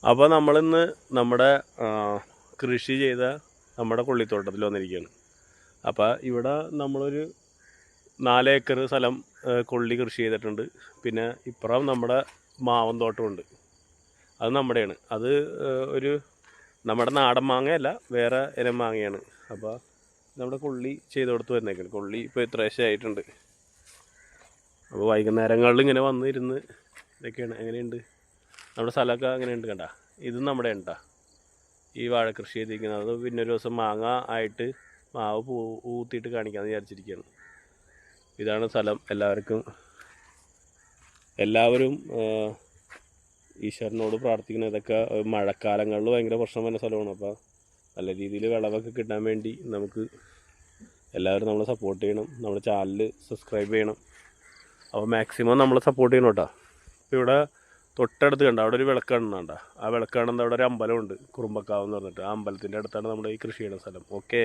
അപ്പോൾ നമ്മളിന്ന് നമ്മുടെ കൃഷി ചെയ്ത നമ്മുടെ കൊള്ളിത്തോട്ടത്തിൽ വന്നിരിക്കുകയാണ്. അപ്പോൾ ഇവിടെ നമ്മളൊരു 4 ഏക്കർ സ്ഥലം കൊള്ളി കൃഷി ചെയ്തിട്ടുണ്ട്. പിന്നെ ഇപ്പുറം നമ്മുടെ മാവൻ തോട്ടമുണ്ട്, അത് നമ്മുടെയാണ്. അത് ഒരു നമ്മുടെ നാടൻ മാങ്ങയല്ല, വേറെ ഇനം മാങ്ങയാണ്. അപ്പോൾ നമ്മുടെ കൊള്ളി ചെയ്ത് കൊടുത്ത് വരുന്നേക്കാണ്. കൊള്ളി ഇപ്പോൾ ഇത്രേശ്ശേ ആയിട്ടുണ്ട്. അപ്പോൾ വൈകുന്നേരങ്ങളിൽ ഇങ്ങനെ വന്നിരുന്ന് ഇതൊക്കെയാണ്. എങ്ങനെയുണ്ട് നമ്മുടെ സ്ഥലമൊക്കെ? എങ്ങനെയുണ്ട് കണ്ട? ഇത് നമ്മുടെ ഉണ്ടാ ഈ വാഴ കൃഷി ചെയ്തിരിക്കുന്നത്. അത് പിന്നെ ഒരു ദിവസം മാങ്ങ ആയിട്ട് മാവ് പൂത്തിയിട്ട് കാണിക്കാമെന്ന് വിചാരിച്ചിരിക്കുകയാണ്. ഇതാണ് സ്ഥലം. എല്ലാവരും ഈശ്വരനോട് പ്രാർത്ഥിക്കുന്നത്. ഇതൊക്കെ മഴക്കാലങ്ങളിൽ ഭയങ്കര പ്രശ്നം വരുന്ന സ്ഥലമാണ്. അപ്പോൾ നല്ല രീതിയിൽ വിളവൊക്കെ കിട്ടാൻ വേണ്ടി നമുക്ക് എല്ലാവരും നമ്മളെ സപ്പോർട്ട് ചെയ്യണം. നമ്മുടെ ചാനൽ സബ്സ്ക്രൈബ് ചെയ്യണം. അപ്പോൾ മാക്സിമം നമ്മളെ സപ്പോർട്ട് ചെയ്യണം കേട്ടോ. ഇപ്പോൾ ഇവിടെ തൊട്ടടുത്ത് കണ്ട അവിടെ ഒരു വിളക്ക് കാണുന്നുണ്ട. ആ വിളക്ക് കാണുന്നത് അവിടെ ഒരു അമ്പലമുണ്ട്, കുറുമ്പക്കാവ് എന്ന് പറഞ്ഞിട്ട്. ആ അമ്പലത്തിൻ്റെ അടുത്താണ് നമ്മുടെ ഈ കൃഷി ചെയ്യുന്ന സ്ഥലം. ഓക്കെ.